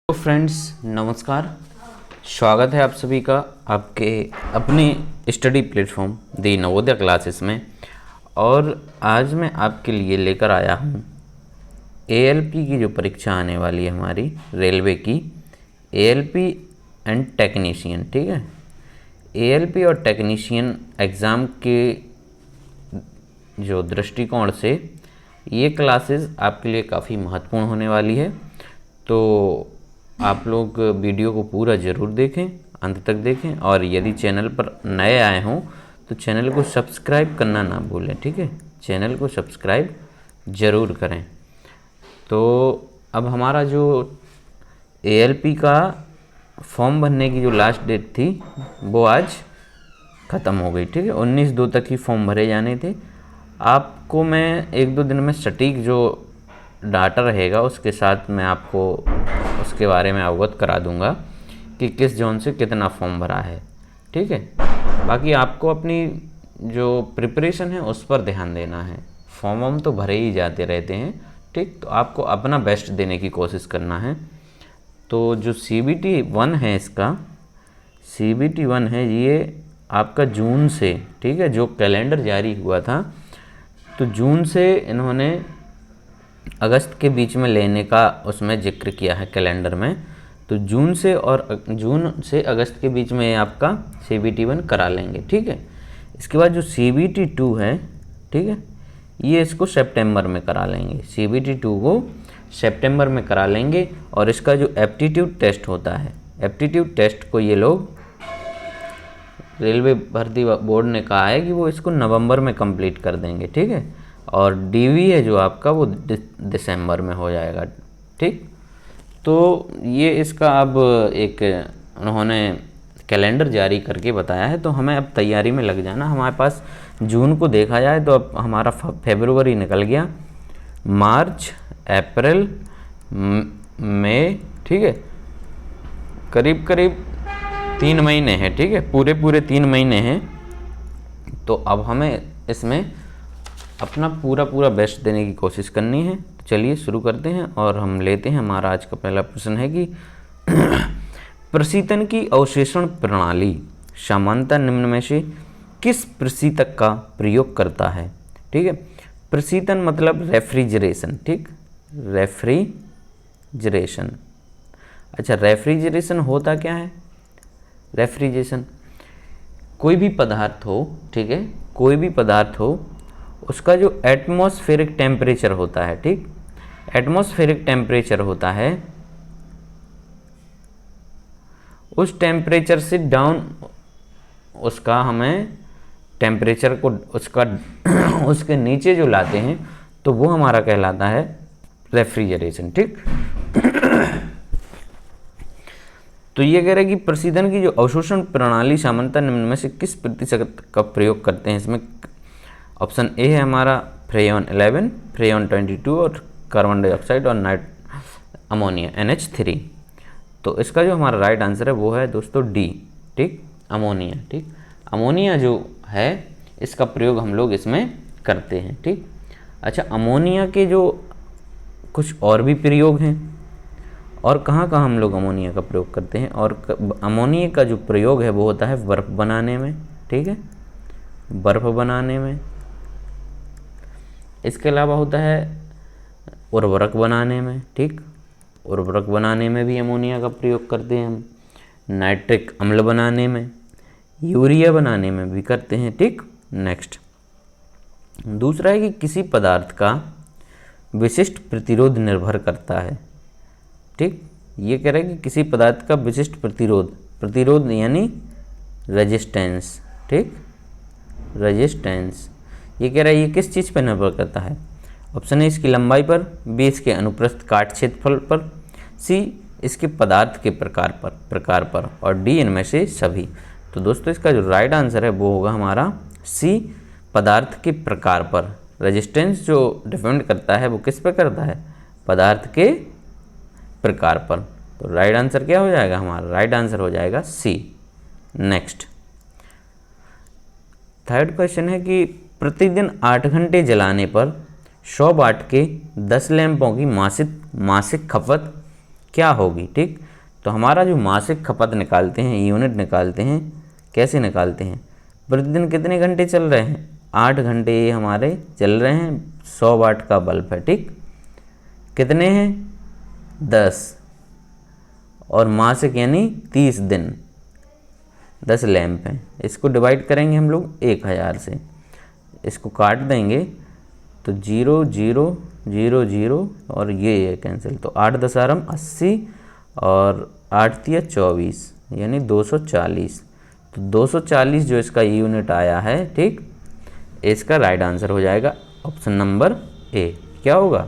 तो फ्रेंड्स नमस्कार, स्वागत है आप सभी का आपके अपने स्टडी प्लेटफॉर्म दी नवोदय क्लासेस में। और आज मैं आपके लिए लेकर आया हूँ एएलपी की जो परीक्षा आने वाली है हमारी रेलवे की, एएलपी एंड टेक्नीशियन। ठीक है, एएलपी और टेक्नीशियन एग्ज़ाम के जो दृष्टिकोण से ये क्लासेस आपके लिए काफ़ी महत्वपूर्ण होने वाली है। तो आप लोग वीडियो को पूरा ज़रूर देखें, अंत तक देखें। और यदि चैनल पर नए आए हों तो चैनल को सब्सक्राइब करना ना भूलें। ठीक है, चैनल को सब्सक्राइब ज़रूर करें। तो अब हमारा जो एएलपी का फॉर्म भरने की जो लास्ट डेट थी वो आज ख़त्म हो गई। ठीक है, 19/2 तक ही फॉर्म भरे जाने थे। आपको मैं 1-2 दिन में सटीक जो डाटा रहेगा उसके साथ मैं आपको उसके बारे में अवगत करा दूंगा कि किस जोन से कितना फॉर्म भरा है। ठीक है, बाकी आपको अपनी जो प्रिपरेशन है उस पर ध्यान देना है। फॉर्म तो भरे ही जाते रहते हैं, ठीक, तो आपको अपना बेस्ट देने की कोशिश करना है। तो जो CBT 1 है, इसका CBT 1 है, ये आपका जून से, ठीक है, जो कैलेंडर जारी हुआ था तो जून से इन्होंने अगस्त के बीच में लेने का उसमें जिक्र किया है कैलेंडर में। तो जून से अगस्त के बीच में आपका CBT 1 करा लेंगे। ठीक है, इसके बाद जो CBT 2 है, ठीक है, ये इसको सितंबर में करा लेंगे। CBT 2 को सितंबर में करा लेंगे। और इसका जो एप्टीट्यूड टेस्ट होता है, एप्टीट्यूड टेस्ट को ये लोग रेलवे भर्ती बोर्ड ने कहा है कि वो इसको नवंबर में कंप्लीट कर देंगे। ठीक है, और DV है जो आपका वो दिसंबर में हो जाएगा। ठीक, तो ये इसका अब एक उन्होंने कैलेंडर जारी करके बताया है। तो हमें अब तैयारी में लग जाना। हमारे पास जून को देखा जाए तो अब हमारा फरवरी निकल गया, मार्च, अप्रैल, मई, ठीक है, करीब करीब 3 महीने हैं। ठीक है, पूरे 3 महीने हैं। तो अब हमें इसमें अपना पूरा बेस्ट देने की कोशिश करनी है। चलिए शुरू करते हैं और हम लेते हैं। हमारा आज का पहला प्रश्न है कि प्रशीतन की अवशोषण प्रणाली सामान्यतः निम्न में से किस प्रशीतक का प्रयोग करता है। ठीक है, प्रशीतन मतलब रेफ्रिजरेशन। ठीक, रेफ्रिजरेशन। अच्छा, रेफ्रिजरेशन होता क्या है? रेफ्रिजरेशन कोई भी पदार्थ हो, ठीक है, कोई भी पदार्थ हो, उसका जो एटमॉस्फेरिक टेम्परेचर होता है, ठीक, एटमॉस्फेरिक टेम्परेचर होता है, उस टेम्परेचर से डाउन उसका हमें टेम्परेचर को उसका उसके नीचे जो लाते हैं तो वो हमारा कहलाता है रेफ्रिजरेशन। ठीक, तो ये कह रहे हैं कि प्रशीतन की जो अवशोषण प्रणाली सामान्यतः निम्न में से किस प्रतिशत का प्रयोग करते हैं। इसमें ऑप्शन ए है हमारा फ्रेयॉन 11, फ्रेयॉन 22 और कार्बन डाइऑक्साइड और अमोनिया NH3। तो इसका जो हमारा राइट आंसर है वो है दोस्तों डी, ठीक, अमोनिया। ठीक, अमोनिया जो है इसका प्रयोग हम लोग इसमें करते हैं। ठीक, अच्छा, अमोनिया के जो कुछ और भी प्रयोग हैं और कहाँ कहाँ हम लोग अमोनिया का प्रयोग करते हैं। और अमोनिया का जो प्रयोग है वो होता है बर्फ़ बनाने में। ठीक है, बर्फ़ बनाने में। इसके अलावा होता है उर्वरक बनाने में। ठीक, उर्वरक बनाने में भी अमोनिया का प्रयोग करते हैं हम। नाइट्रिक अम्ल बनाने में, यूरिया बनाने में भी करते हैं। ठीक, नेक्स्ट दूसरा है कि किसी पदार्थ का विशिष्ट प्रतिरोध निर्भर करता है। ठीक, ये कह रहा है कि किसी पदार्थ का विशिष्ट प्रतिरोध यानी रेजिस्टेंस। ठीक, रेजिस्टेंस, ये कह रहा है ये किस चीज़ पर निर्भर करता है। ऑप्शन ए इसकी लंबाई पर, बी इसके अनुप्रस्थ काट क्षेत्रफल पर, सी इसके पदार्थ के प्रकार पर और डी इनमें से सभी। तो दोस्तों इसका जो राइट आंसर है वो होगा हमारा सी, पदार्थ के प्रकार पर। रेजिस्टेंस जो डिपेंड करता है वो किस पर करता है? पदार्थ के प्रकार पर। तो राइट आंसर क्या हो जाएगा हमारा? राइट आंसर हो जाएगा सी। नेक्स्ट थर्ड क्वेश्चन है कि प्रतिदिन 8 घंटे जलाने पर 100 वाट के 10 लैंपों की मासिक खपत क्या होगी। ठीक, तो हमारा जो मासिक खपत निकालते हैं, यूनिट निकालते हैं, कैसे निकालते हैं, प्रतिदिन कितने घंटे चल रहे हैं, 8 घंटे ये हमारे चल रहे हैं, 100 वाट का बल्ब है। ठीक, कितने हैं, 10, और मासिक यानी 30 दिन, 10 लैंप हैं। इसको डिवाइड करेंगे हम लोग 1000 से, इसको काट देंगे तो 0 0 0 0 और ये कैंसिल, तो 8 दशारम 80 और 8 तिया 24 यानी 240। तो 240 जो इसका यूनिट आया है, ठीक, इसका राइट आंसर हो जाएगा ऑप्शन नंबर ए। क्या होगा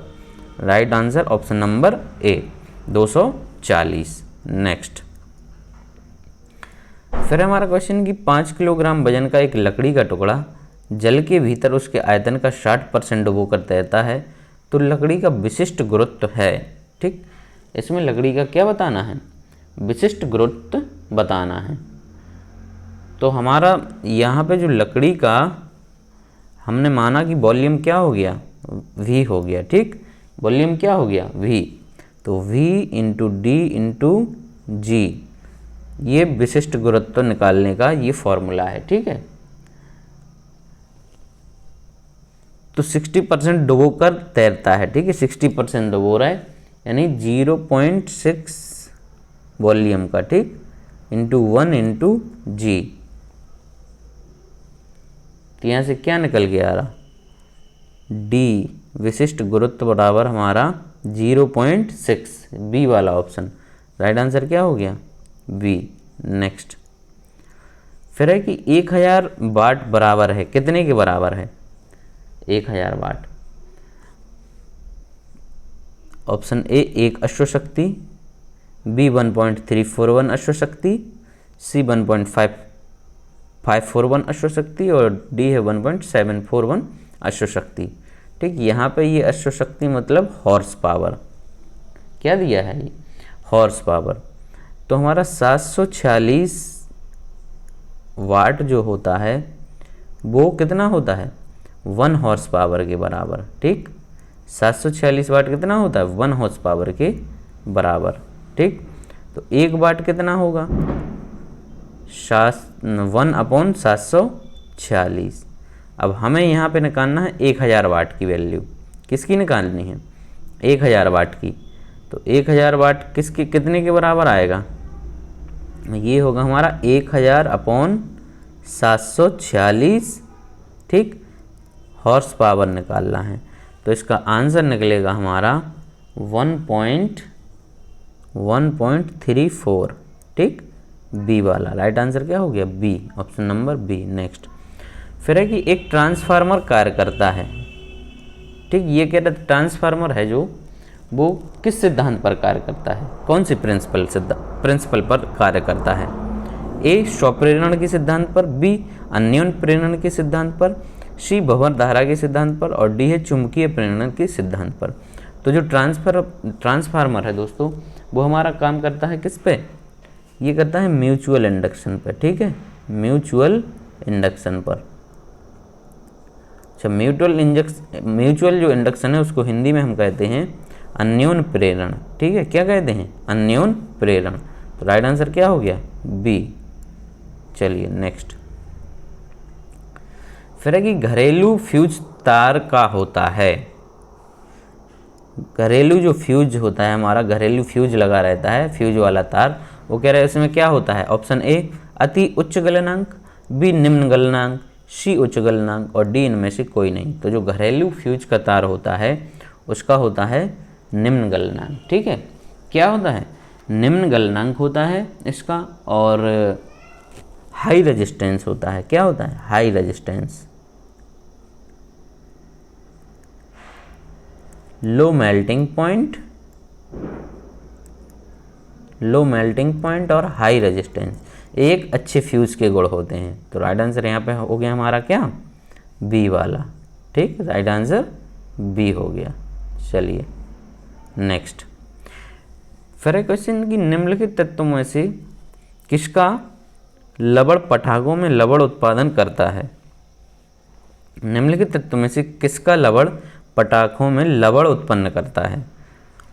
right answer, option number A 240। Next, फिर हमारा क्वेश्चन कि 5 किलोग्राम वजन का एक लकड़ी का टुकड़ा जल के भीतर उसके आयतन का 60% डुबोकर तैरता है, तो लकड़ी का विशिष्ट गुरुत्व है। ठीक, इसमें लकड़ी का क्या बताना है, विशिष्ट गुरुत्व बताना है। तो हमारा यहाँ पे जो लकड़ी का हमने माना कि वॉल्यूम क्या हो गया, v हो गया। ठीक, वॉल्यूम क्या हो गया, v, तो v इंटू डी इंटू जी, ये विशिष्ट गुरुत्व निकालने का ये फॉर्मूला है। ठीक है, तो 60% डुबोकर तैरता है। ठीक है, 60% डुबो रहा है यानी 0.6 वॉल्यूम का, ठीक, इंटू 1 इंटू जी, तो यहाँ से क्या निकल के आ रहा, डी विशिष्ट गुरुत्व बराबर हमारा 0.6, बी वाला ऑप्शन राइट आंसर क्या हो गया, बी। नेक्स्ट, फिर है कि 1000 वाट बराबर है, कितने के बराबर है, 1000 वाट। ऑप्शन ए 1 अश्वशक्ति, बी 1.341 अश्वशक्ति, सी 1.541 अश्वशक्ति और डी है 1.741 अश्वशक्ति। ठीक, यहाँ पे ये अश्वशक्ति मतलब हॉर्स पावर, क्या दिया है ये, हॉर्स पावर। तो हमारा 746 वाट जो होता है वो कितना होता है, 1 हॉर्स पावर के बराबर। ठीक, 746 वाट कितना होता है, 1 हॉर्स पावर के बराबर। ठीक, तो 1 वाट कितना होगा, 1/746। अब हमें यहाँ पे निकालना है 1000 वाट की वैल्यू, किसकी निकालनी है, 1000 वाट की। तो 1000 वाट किसके कितने के बराबर आएगा, ये होगा हमारा 1000/746। ठीक, हॉर्स पावर निकालना है, तो इसका आंसर निकलेगा हमारा 1.34। ठीक, बी वाला राइट आंसर क्या हो गया, B, option number B. Next, फिर है कि एक ट्रांसफार्मर कार्य करता है। ठीक, ये कह रहे ट्रांसफार्मर है जो वो किस सिद्धांत पर कार्य करता है, कौन सी प्रिंसिपल पर कार्य करता है, ए स्वप्रेरण के सिद्धांत पर, बी अन्योन प्रेरण के सिद्धांत पर, सी भंवर धारा के सिद्धांत पर और डी है चुंबकीय प्रेरण के सिद्धांत पर। तो जो ट्रांसफार्मर है दोस्तों वो हमारा काम करता है किस पे, ये करता है म्यूचुअल इंडक्शन पर। ठीक है, म्यूचुअल इंडक्शन पर। अच्छा, म्यूचुअल जो इंडक्शन है उसको हिंदी में हम कहते हैं अन्योन प्रेरण। ठीक है, क्या कहते हैं, अन्योन प्रेरण। तो राइट आंसर क्या हो गया, बी। चलिए नेक्स्ट, फिर है कि घरेलू फ्यूज तार का होता है। घरेलू जो फ्यूज होता है हमारा, घरेलू फ्यूज लगा रहता है, फ्यूज वाला तार, वो कह रहे हैं उसमें क्या होता है, ऑप्शन ए अति उच्च गलनांक, बी निम्न गलनांक, सी उच्च गलनांक और डी इनमें से कोई नहीं। तो जो घरेलू फ्यूज का तार होता है उसका होता है निम्न गलनांक। ठीक है, क्या होता है, निम्न गलनांक होता है इसका, और हाई रेजिस्टेंस होता है। क्या होता है, high resistance. Low melting point और हाई रेजिस्टेंस एक अच्छे फ्यूज के गुण होते हैं। तो राइट आंसर यहाँ पे हो गया हमारा क्या, बी वाला। ठीक, राइट आंसर बी हो गया। चलिए नेक्स्ट, फिर क्वेश्चन की निम्नलिखित तत्वों में से किसका लवण पटाखों में लवण उत्पादन करता है। निम्नलिखित तत्वों में से किसका लवण पटाखों में लवण उत्पन्न करता है।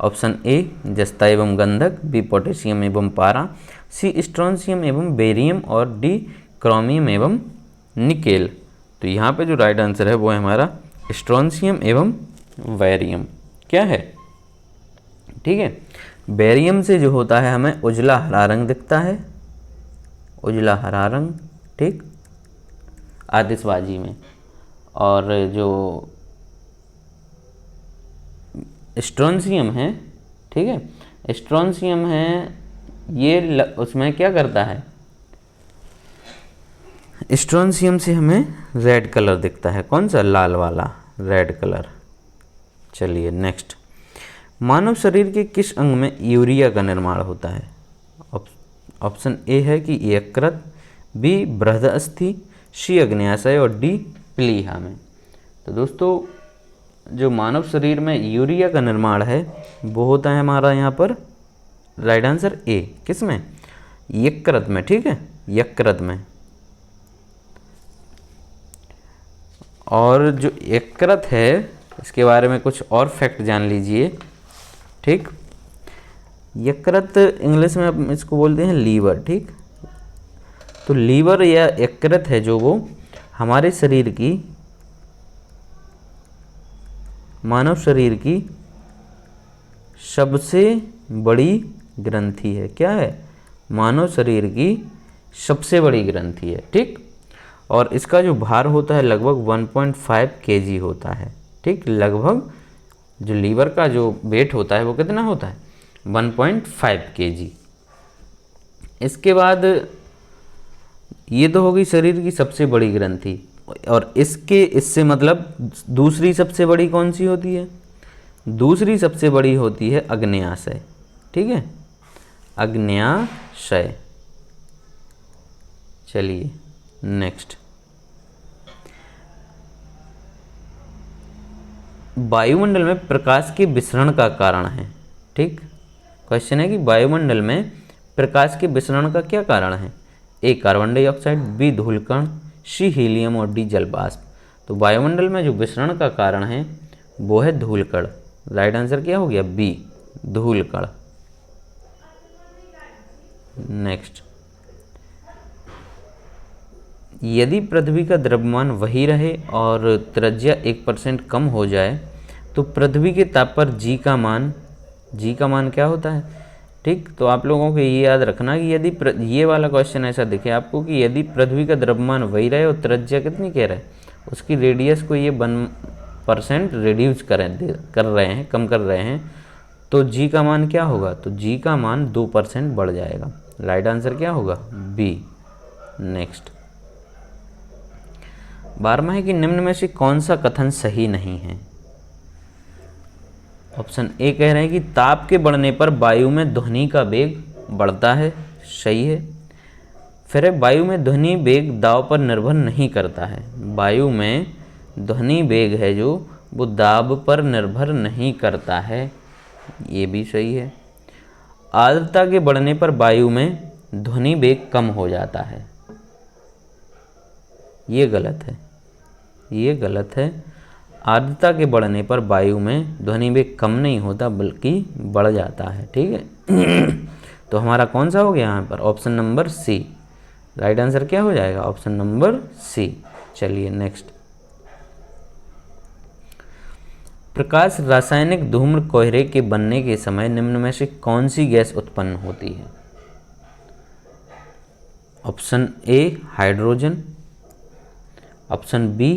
ऑप्शन ए जस्ता एवं गंधक, बी पोटेशियम एवं पारा, सी स्ट्रोंशियम एवं बेरियम और डी क्रोमियम एवं निकेल। तो यहाँ पे जो राइट आंसर है वो है हमारा स्ट्रोंशियम एवं बेरियम। क्या है? ठीक है, बेरियम से जो होता है हमें उजला हरा रंग दिखता है, उजला हरा रंग, ठीक, आतिशबाजी में। और जो स्ट्रोंशियम है, ठीक है, स्ट्रोंशियम है ये उसमें क्या करता है, स्ट्रोंशियम से हमें रेड कलर दिखता है। कौन सा? लाल वाला, रेड कलर। चलिए नेक्स्ट, मानव शरीर के किस अंग में यूरिया का निर्माण होता है? ऑप्शन ए है कि यकृत, बी बृहदअस्थि, सी अग्न्याशय और डी प्लीहा में। तो दोस्तों जो मानव शरीर में यूरिया का निर्माण है वो होता है हमारा यहाँ पर राइट आंसर ए। किस में? यकृत में। ठीक है, यकृत में। और जो यकृत है इसके बारे में कुछ और फैक्ट जान लीजिए। ठीक, यकृत इंग्लिश में हम इसको बोलते हैं लीवर। ठीक, तो लीवर या यकृत है जो वो हमारे शरीर की, मानव शरीर की सबसे बड़ी ग्रंथि है। क्या है? मानव शरीर की सबसे बड़ी ग्रंथि है। ठीक, और इसका जो भार होता है लगभग 1.5 kg होता है। ठीक, लगभग जो लीवर का जो वेट होता है वो कितना होता है? 1.5 kg। इसके बाद ये तो होगी शरीर की सबसे बड़ी ग्रंथि, और इससे मतलब दूसरी सबसे बड़ी कौन सी होती है? दूसरी सबसे बड़ी होती है अग्न्याशय। ठीक है, अग्न्याशय। चलिए नेक्स्ट, वायुमंडल में प्रकाश के विसरण का कारण है। ठीक, क्वेश्चन है कि वायुमंडल में प्रकाश के विसरण का क्या कारण है? ए कार्बन डाइऑक्साइड, बी धूलकण, सी हीलियम और डी जल वाष्प। तो वायुमंडल में जो विसरण का कारण है वो है धूलकण। राइट आंसर क्या हो गया? बी, धूलकण। नेक्स्ट, यदि पृथ्वी का द्रव्यमान वही रहे और त्रिज्या 1% कम हो जाए तो पृथ्वी के ताप पर जी का मान क्या होता है? ठीक, तो आप लोगों को ये याद रखना कि यदि ये वाला क्वेश्चन ऐसा दिखे आपको कि यदि पृथ्वी का द्रव्यमान वही रहे और त्रिज्या कितनी कह रहे हैं, उसकी रेडियस को ये 1% रिड्यूस कर रहे हैं, कम कर रहे हैं, तो जी का मान क्या होगा? तो जी का मान 2% बढ़ जाएगा। राइट आंसर क्या होगा? बी। नेक्स्ट, 12वां है कि निम्न में से कौन सा कथन सही नहीं है? ऑप्शन ए कह रहे हैं कि ताप के बढ़ने पर वायु में ध्वनि का वेग बढ़ता है। सही है। फिर वायु में ध्वनि वेग दाब पर निर्भर नहीं करता है। वायु में ध्वनि वेग है जो वो दाब पर निर्भर नहीं करता है। ये भी सही है। आर्द्रता के बढ़ने पर वायु में ध्वनि वेग कम हो जाता है। ये गलत है, ये गलत है। आर्द्रता के बढ़ने पर वायु में ध्वनि वेग कम नहीं होता बल्कि बढ़ जाता है। ठीक है तो हमारा कौन सा हो गया यहाँ पर? Option number C. Right answer क्या हो जाएगा? Option number C. चलिए नेक्स्ट, प्रकाश रासायनिक धूम्र कोहरे के बनने के समय निम्न में से कौन सी गैस उत्पन्न होती है? Option A hydrogen, option B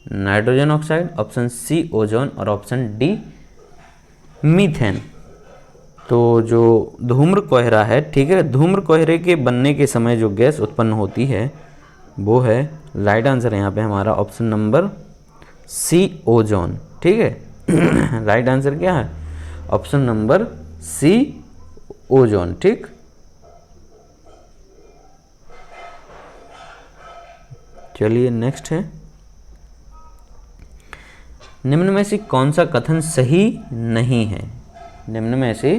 nitrogen oxide, option C ozone और ऑप्शन डी मीथेन। तो जो धूम्र कोहरा है, ठीक है, धूम्र कोहरे के बनने के समय जो गैस उत्पन्न होती है वो है, राइट आंसर यहाँ पे हमारा ऑप्शन नंबर सी ओजोन। ठीक है राइट आंसर क्या है? Option number C ozone. ठीक, चलिए नेक्स्ट है, निम्न में से कौन सा कथन सही नहीं है? निम्न में से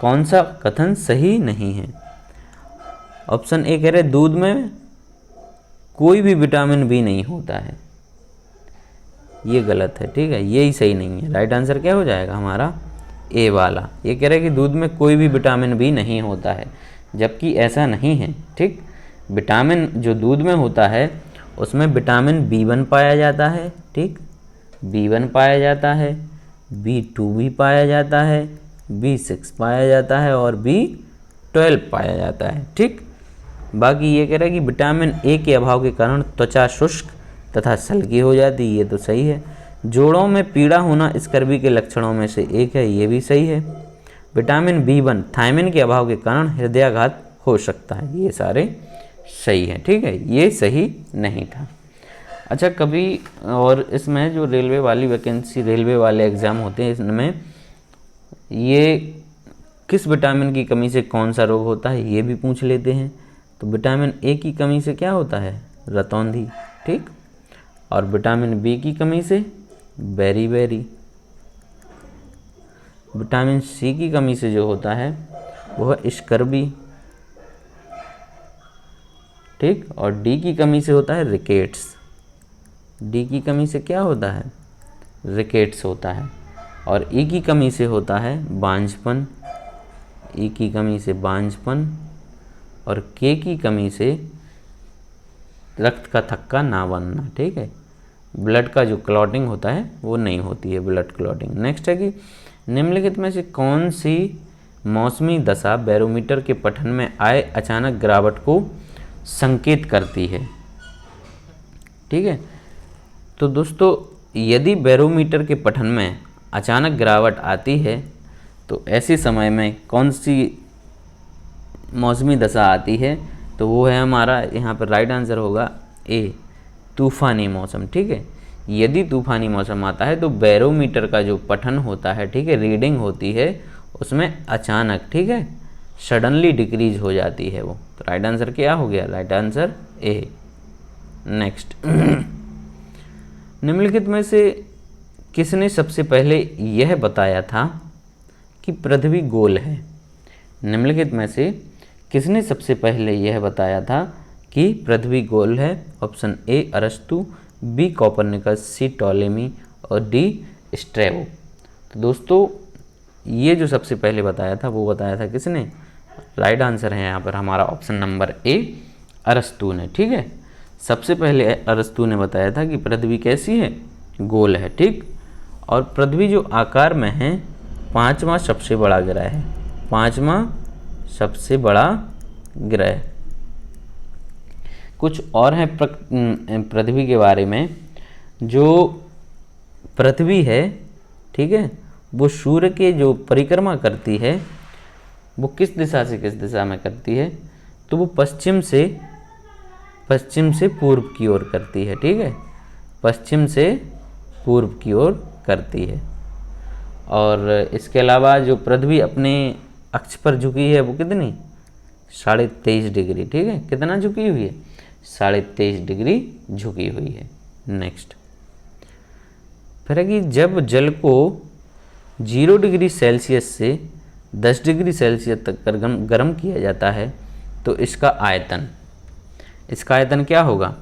कौन सा कथन सही नहीं है? ऑप्शन ए कह रहे दूध में कोई भी विटामिन बी नहीं होता है। ये गलत है। ठीक है, यही सही नहीं है। राइट आंसर क्या हो जाएगा हमारा? ए वाला। ये कह रहा है कि दूध में कोई भी विटामिन बी नहीं होता है, जबकि ऐसा नहीं है। ठीक, विटामिन जो दूध में होता है उसमें विटामिन B1 पाया जाता है। ठीक, B1 पाया जाता है, B2 भी पाया जाता है, B6 पाया जाता है और B12 पाया जाता है। ठीक, बाकी ये कह रहा है कि विटामिन ए के अभाव के कारण त्वचा शुष्क तथा सल्की हो जाती है। ये तो सही है। जोड़ों में पीड़ा होना स्कर्वी के लक्षणों में से एक है। ये भी सही है। विटामिन B1 थायमिन के अभाव के कारण हृदयाघात हो सकता है। ये सारे सही है। ठीक है, ये सही नहीं था। अच्छा, कभी और इसमें जो रेलवे वाली वैकेंसी, रेलवे वाले एग्ज़ाम होते हैं, इसमें ये किस विटामिन की कमी से कौन सा रोग होता है ये भी पूछ लेते हैं। तो विटामिन ए की कमी से क्या होता है? रतौंधी। ठीक, और विटामिन बी की कमी से बेरी। विटामिन सी की कमी से जो होता है वो है स्कर्वी। ठीक, और डी की कमी से होता है रिकेट्स। डी की कमी से क्या होता है? रिकेट्स होता है। और ई की कमी से होता है बांझपन। ई की कमी से बांझपन। और के की कमी से रक्त का थक्का ना बनना। ठीक है, ब्लड का जो क्लॉटिंग होता है वो नहीं होती है, ब्लड क्लॉटिंग। नेक्स्ट है कि निम्नलिखित में से कौन सी मौसमी दशा बैरोमीटर के पठन में आए अचानक गिरावट को संकेत करती है? ठीक है, तो दोस्तों यदि बैरोमीटर के पठन में अचानक गिरावट आती है तो ऐसे समय में कौन सी मौसमी दशा आती है? तो वो है हमारा यहाँ पर राइट आंसर होगा ए, तूफ़ानी मौसम। ठीक है, यदि तूफ़ानी मौसम आता है तो बैरोमीटर का जो पठन होता है, ठीक है, रीडिंग होती है, उसमें अचानक, ठीक है, सडनली डिक्रीज हो जाती है वो। तो राइट आंसर क्या हो गया? Right answer A. नेक्स्ट, निम्नलिखित में से किसने सबसे पहले यह बताया था कि पृथ्वी गोल है? निम्नलिखित में से किसने सबसे पहले यह बताया था कि पृथ्वी गोल है? ऑप्शन ए अरस्तु, बी कोपरनिकस, सी टॉलेमी और डी स्ट्रैबो। तो दोस्तों ये जो सबसे पहले बताया था वो बताया था किसने? राइट आंसर है यहाँ पर हमारा ऑप्शन नंबर ए, अरस्तु ने। ठीक है, सबसे पहले अरस्तु ने बताया था कि पृथ्वी कैसी है? गोल है। ठीक, और पृथ्वी जो आकार में है 5वां सबसे बड़ा ग्रह है। 5वां सबसे बड़ा ग्रह। कुछ और है पृथ्वी के बारे में। जो पृथ्वी है, ठीक है, वो सूर्य के जो परिक्रमा करती है वो किस दिशा से किस दिशा में करती है? तो वो पश्चिम से पूर्व की ओर करती है। ठीक है, पश्चिम से पूर्व की ओर करती है। और इसके अलावा जो पृथ्वी अपने अक्ष पर झुकी है वो कितनी? 23.5 डिग्री। ठीक है, कितना झुकी हुई है? 23.5 डिग्री झुकी हुई है। नेक्स्ट, फिर है कि जब जल को 0 डिग्री सेल्सियस से 10 डिग्री सेल्सियस तक गर्म किया जाता है तो इसका आयतन क्या होगा?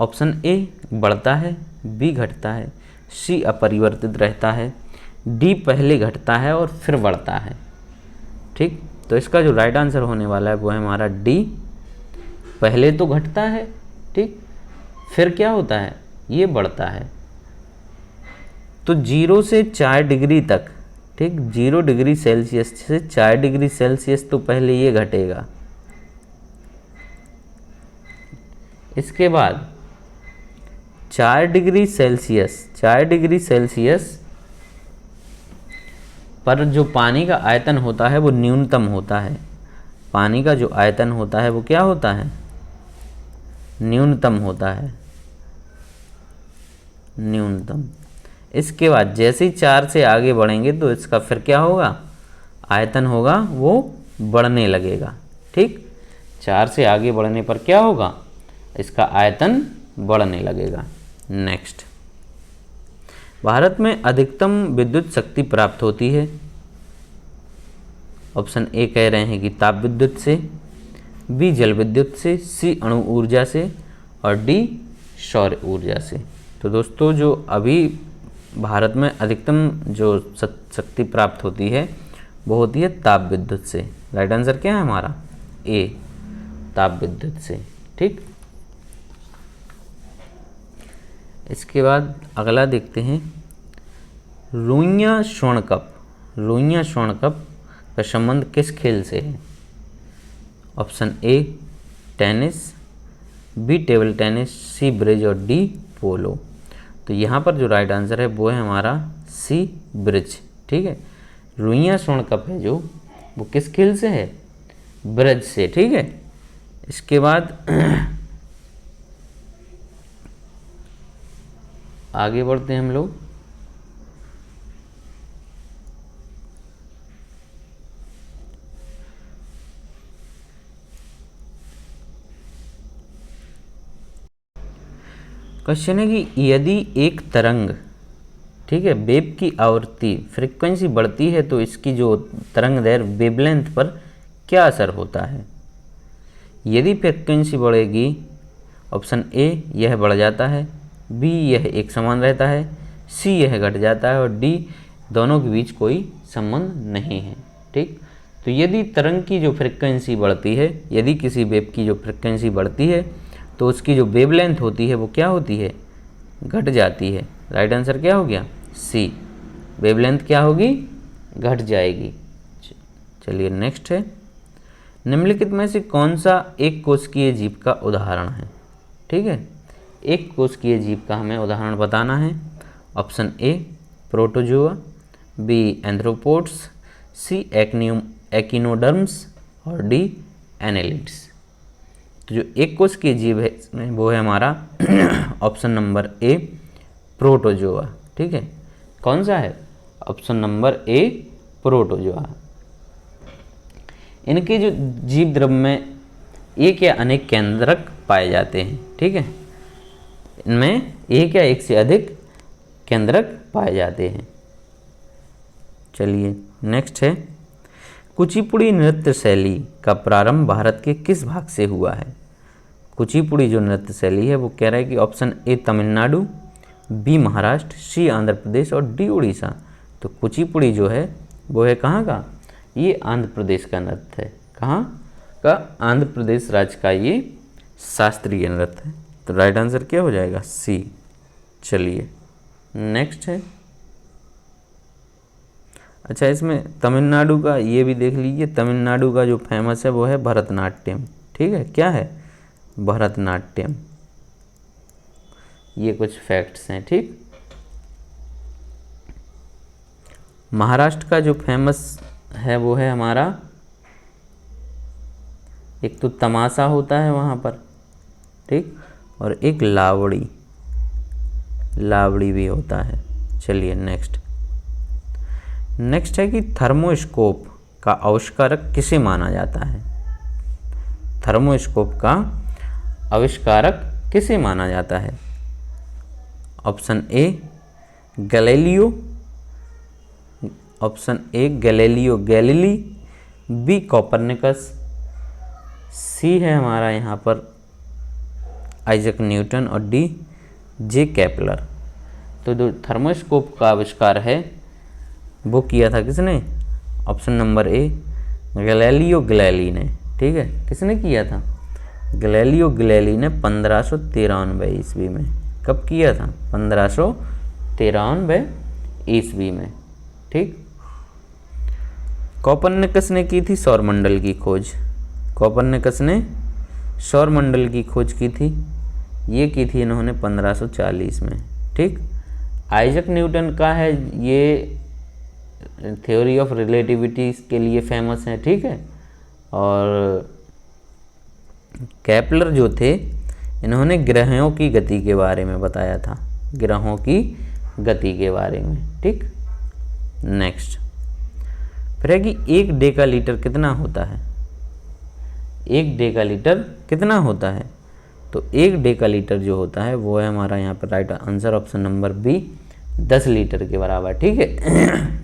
ऑप्शन ए बढ़ता है, बी घटता है, सी अपरिवर्तित रहता है, डी पहले घटता है और फिर बढ़ता है। ठीक, तो इसका जो राइट आंसर होने वाला है वो है हमारा डी, पहले तो घटता है, ठीक, फिर क्या होता है? ये बढ़ता है। तो 0 से 4 डिग्री तक, ठीक, 0 डिग्री सेल्सियस से 4 डिग्री सेल्सियस तो पहले ये घटेगा। इसके बाद 4 डिग्री सेल्सियस पर जो पानी का आयतन होता है वो न्यूनतम होता है। पानी का जो आयतन होता है वो क्या होता है? न्यूनतम होता है, न्यूनतम। इसके बाद जैसे ही 4 से आगे बढ़ेंगे तो इसका फिर क्या होगा? आयतन होगा वो बढ़ने लगेगा। ठीक, 4 से आगे बढ़ने पर क्या होगा? इसका आयतन बढ़ने लगेगा। नेक्स्ट, भारत में अधिकतम विद्युत शक्ति प्राप्त होती है। ऑप्शन ए कह रहे हैं कि ताप विद्युत से, बी जल विद्युत से, सी अणु ऊर्जा से और डी सौर ऊर्जा से। तो दोस्तों जो अभी भारत में अधिकतम जो शक्ति प्राप्त होती है वो होती है ताप विद्युत से। राइट आंसर क्या है हमारा? ए, ताप विद्युत से। ठीक, इसके बाद अगला देखते हैं, रुइयां स्वर्ण कप। रुइयां स्वर्ण कप का संबंध किस खेल से है? Option A tennis, B table tennis, C bridge और डी पोलो। तो यहाँ पर जो राइट आंसर है वो है हमारा सी ब्रिज। ठीक है, रुइयां स्वर्ण कप है जो वो किस खेल से है? ब्रिज से। ठीक है, इसके बाद आगे बढ़ते हैं हम लोग। क्वेश्चन है कि यदि एक तरंग, ठीक है, वेव की आवृत्ति फ्रीक्वेंसी बढ़ती है तो इसकी जो तरंग दैर्घ्य वेवलेंथ पर क्या असर होता है? यदि फ्रीक्वेंसी बढ़ेगी, ऑप्शन ए यह बढ़ जाता है, बी यह एक समान रहता है, सी यह घट जाता है और डी दोनों के बीच कोई संबंध नहीं है। ठीक, तो यदि तरंग की जो फ्रीक्वेंसी बढ़ती है, यदि किसी वेव की जो फ्रीक्वेंसी बढ़ती है तो उसकी जो वेवलेंथ होती है वो क्या होती है? घट जाती है। राइट आंसर क्या हो गया? सी, वेवलेंथ क्या होगी? घट जाएगी। चलिए नेक्स्ट है, निम्नलिखित में से कौन सा एक कोशिकीय जीव का उदाहरण है? ठीक है, एक कोशिकीय जीव का हमें उदाहरण बताना है। ऑप्शन ए प्रोटोजोआ, बी एंथ्रोपोड्स, सी एकिनोडर्म्स और डी एनेलिड्स। तो जो एक कोशिकीय जीव है इसमें वो है हमारा ऑप्शन नंबर ए प्रोटोजोआ। ठीक है, कौन सा है? Option number A protozoa. इनके जो जीव द्रव्य में एक या अनेक केंद्रक पाए जाते हैं। ठीक है, इनमें एक या एक से अधिक केंद्रक पाए जाते हैं। चलिए नेक्स्ट है, कुचिपुड़ी नृत्य शैली का प्रारंभ भारत के किस भाग से हुआ है? कुचिपुड़ी जो नृत्य शैली है वो कह रहा है कि option A Tamil Nadu, B Maharashtra, C Andhra Pradesh और डी उड़ीसा। तो कुचिपुड़ी जो है वो है कहाँ का? ये आंध्र प्रदेश का नृत्य है। कहाँ का? आंध्र प्रदेश राज्य का ये शास्त्रीय नृत्य है। तो राइट आंसर क्या हो जाएगा? सी। चलिए नेक्स्ट है, अच्छा इसमें तमिलनाडु का ये भी देख लीजिए। तमिलनाडु का जो फेमस है वो है भरतनाट्यम। ठीक है, क्या है? भरतनाट्यम। ये कुछ फैक्ट्स हैं। ठीक, महाराष्ट्र का जो फेमस है वो है हमारा, एक तो तमाशा होता है वहाँ पर, ठीक, और एक लावड़ी, लावड़ी भी होता है। चलिए नेक्स्ट है कि थर्मोस्कोप का आविष्कारक किसे माना जाता है? थर्मोस्कोप का आविष्कारक किसे माना जाता है? Option A Galileo, option A Galileo Galilei, B Copernicus, C है हमारा यहाँ पर आइजक न्यूटन और डी जे केपलर। तो जो थर्मोस्कोप का आविष्कार है वो किया था किसने? Option number A Galileo Galilei ने। ठीक है, किसने किया था? गैलीलियो गैलीली ने 1593 ईस्वी में। कब किया था? 1593 ईस्वी में। ठीक, कोपरनिकस ने की थी सौरमंडल की खोज। कोपरनिकस ने सौरमंडल की खोज की थी, ये की थी इन्होंने 1540 में। ठीक, आइजक न्यूटन का है ये थ्योरी ऑफ रिलेटिविटी के लिए फेमस है। ठीक है, और केपलर जो थे इन्होंने ग्रहों की गति के बारे में बताया था, ग्रहों की गति के बारे में। ठीक, नेक्स्ट फिर है कि 1 डेकालीटर कितना होता है? 1 डेकालीटर कितना होता है? तो 1 डेकालीटर जो होता है वो है हमारा यहाँ पर right answer option number B 10 litre के बराबर। ठीक है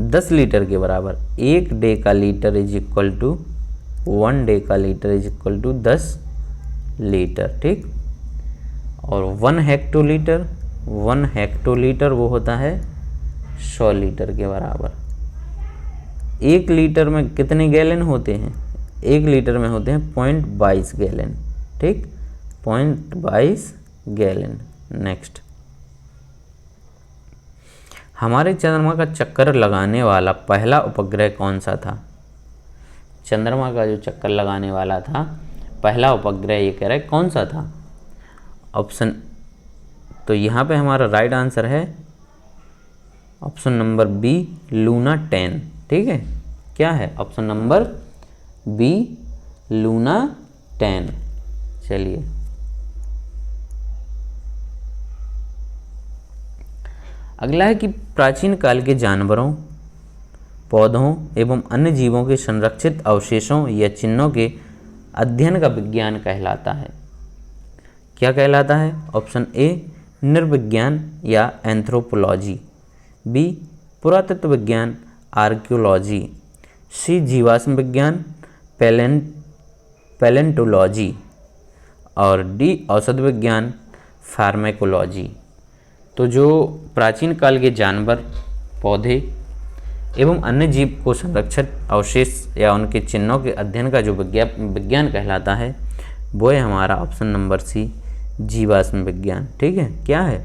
10 लीटर के बराबर। 1 decalitre is equal to 1 decalitre is equal to 10 litre. ठीक, और 1 हेक्टोलीटर 1 हेक्टोलीटर वो होता है 100 लीटर के बराबर। 1 लीटर में कितने गैलन होते हैं? 1 लीटर में होते हैं 0.22 गैलन, ठीक, 0.22 गैलन। नेक्स्ट, हमारे चंद्रमा का चक्कर लगाने वाला पहला उपग्रह कौन सा था? चंद्रमा का जो चक्कर लगाने वाला था पहला उपग्रह, ये कह रहा है कौन सा था? ऑप्शन, तो यहाँ पे हमारा राइट आंसर है ऑप्शन नंबर बी, लूना 10। ठीक है, क्या है ऑप्शन नंबर बी, लूना 10। चलिए, अगला है कि प्राचीन काल के जानवरों, पौधों एवं अन्य जीवों के संरक्षित अवशेषों या चिन्हों के अध्ययन का विज्ञान कहलाता है। क्या कहलाता है? ऑप्शन ए, नृविज्ञान या एंथ्रोपोलॉजी, बी, पुरातत्व विज्ञान आर्कियोलॉजी, सी, जीवाश्म विज्ञान पैलेंटोलॉजी, और डी, औषध विज्ञान फार्मेकोलॉजी। तो जो प्राचीन काल के जानवर, पौधे एवं अन्य जीव को संरक्षित अवशेष या उनके चिन्हों के अध्ययन का जो विज्ञान कहलाता है वो है हमारा ऑप्शन नंबर सी, जीवाश्म विज्ञान। ठीक है, क्या है?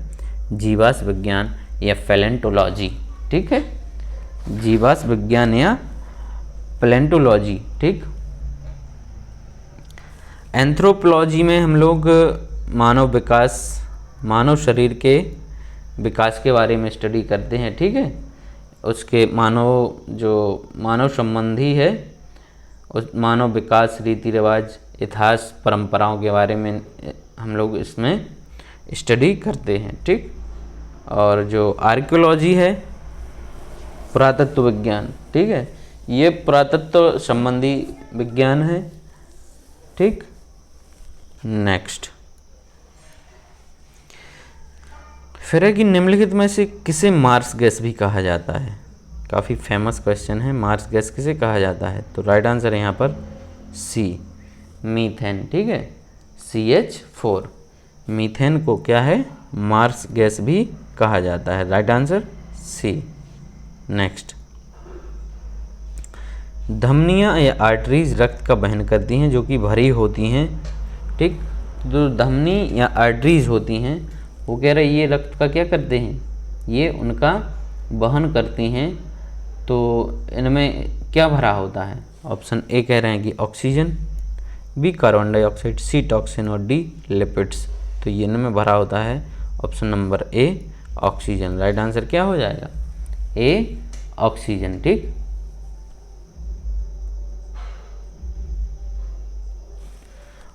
जीवाश्म विज्ञान या पैलेंटोलॉजी। ठीक है, जीवाश्म विज्ञान या पैलेंटोलॉजी। ठीक, एंथ्रोपोलॉजी में हम लोग मानव विकास, मानव शरीर के विकास के बारे में स्टडी करते हैं। ठीक है, उसके मानव संबंधी है, उस मानव विकास, रीति रिवाज, इतिहास, परंपराओं के बारे में हम लोग इसमें स्टडी करते हैं। ठीक, और जो आर्कियोलॉजी है, पुरातत्व विज्ञान, ठीक है, ये पुरातत्व संबंधी विज्ञान है। ठीक, नेक्स्ट, फिर है कि निम्नलिखित में से किसे मार्स गैस भी कहा जाता है? काफ़ी फेमस क्वेश्चन है, मार्स गैस किसे कहा जाता है? तो राइट आंसर है यहाँ पर सी, मीथेन। ठीक है, CH4, मीथेन को क्या है? मार्स गैस भी कहा जाता है। Right answer C. नेक्स्ट, धमनियाँ या आर्टरीज रक्त का वहन करती हैं जो कि भरी होती हैं। ठीक, जो धमनी या आर्टरीज होती हैं वो कह रहे ये रक्त का क्या करते हैं? ये उनका वहन करती हैं। तो इनमें क्या भरा होता है? ऑप्शन ए कह रहे हैं कि ऑक्सीजन, बी कार्बन डाइऑक्साइड, सी टॉक्सिन और डी लिपिड्स। तो ये इनमें भरा होता है option number A, oxygen. Right answer क्या हो जाएगा? ए, ऑक्सीजन। ठीक,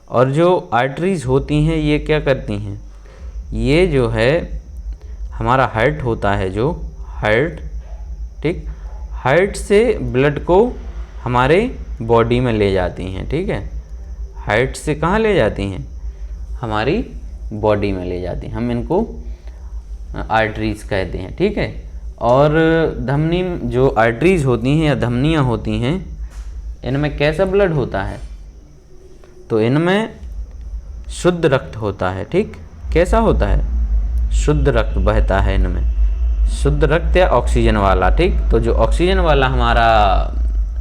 और जो आर्टरीज होती हैं ये क्या करती हैं? ये जो है हमारा हार्ट होता है, जो हार्ट, ठीक, हार्ट से ब्लड को हमारे बॉडी में ले जाती हैं। ठीक है, हार्ट से कहाँ ले जाती हैं? हमारी बॉडी में ले जाती हैं। हम इनको आर्टरीज कहते हैं। ठीक है, और धमनी, जो आर्टरीज होती हैं या धमनियाँ होती हैं, इनमें कैसा ब्लड होता है? तो इनमें शुद्ध रक्त होता है। ठीक, कैसा होता है? शुद्ध रक्त बहता है इनमें, शुद्ध रक्त या ऑक्सीजन वाला। ठीक, तो जो ऑक्सीजन वाला हमारा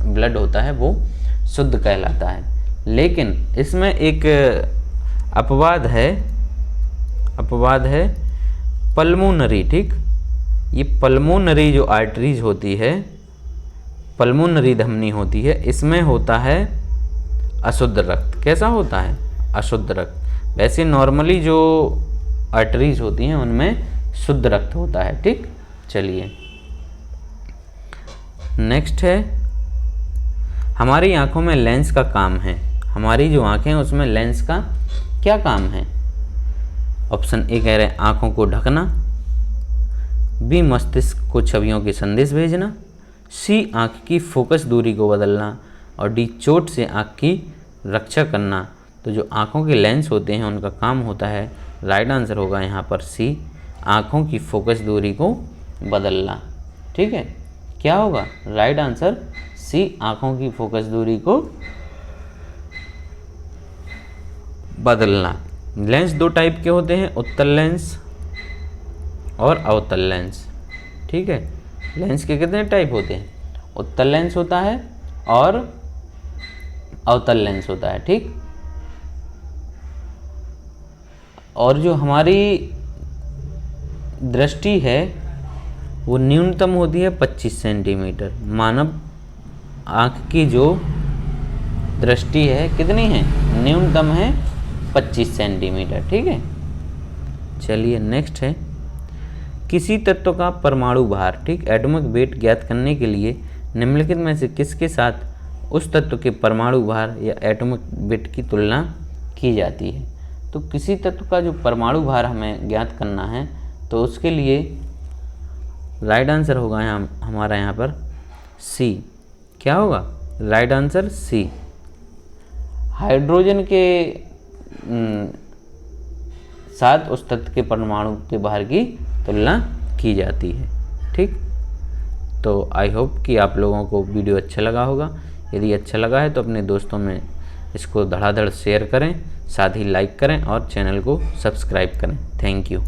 ब्लड होता है वो शुद्ध कहलाता है। लेकिन इसमें एक अपवाद है पल्मोनरी। ठीक, ये पल्मोनरी जो आर्टरीज होती है, पल्मोनरी धमनी होती है, इसमें होता है अशुद्ध रक्त। कैसा होता है? अशुद्ध रक्त। वैसे नॉर्मली जो आर्टरीज होती हैं उनमें शुद्ध रक्त होता है। ठीक, चलिए नेक्स्ट है, हमारी आंखों में लेंस का काम है। हमारी जो आंखें हैं उसमें लेंस का क्या काम है? ऑप्शन ए कह रहे हैं आंखों को ढकना, बी, मस्तिष्क को छवियों के संदेश भेजना, सी, आंख की फोकस दूरी को बदलना, और डी, चोट से आंख की रक्षा करना। तो जो आंखों के लेंस होते हैं उनका काम होता है, राइट आंसर होगा यहाँ पर सी, आंखों की फोकस दूरी को बदलना। ठीक है, क्या होगा? राइट आंसर सी, आंखों की फोकस दूरी को बदलना। लेंस दो टाइप के होते हैं, उत्तल लेंस और अवतल लेंस। ठीक है, लेंस के कितने टाइप होते हैं? उत्तल लेंस होता है और अवतल लेंस होता है। ठीक, और जो हमारी दृष्टि है वो न्यूनतम होती है 25 सेंटीमीटर। मानव आँख की जो दृष्टि है कितनी है? न्यूनतम है 25 सेंटीमीटर। ठीक है, चलिए नेक्स्ट है, किसी तत्व का परमाणु भार, ठीक, एटॉमिक वेट ज्ञात करने के लिए निम्नलिखित में से किसके साथ उस तत्व के परमाणु भार या एटॉमिक वेट की तुलना की जाती है? तो किसी तत्व का जो परमाणु भार हमें ज्ञात करना है तो उसके लिए राइट आंसर होगा हमारा यहाँ पर सी। क्या होगा राइट आंसर? सी। हाइड्रोजन के साथ उस तत्व के परमाणु के भार की तुलना की जाती है। ठीक, तो आई होप कि आप लोगों को वीडियो अच्छा लगा होगा। यदि अच्छा लगा है तो अपने दोस्तों में इसको धड़ाधड़ शेयर करें, साथ ही लाइक करें और चैनल को सब्सक्राइब करें। Thank you.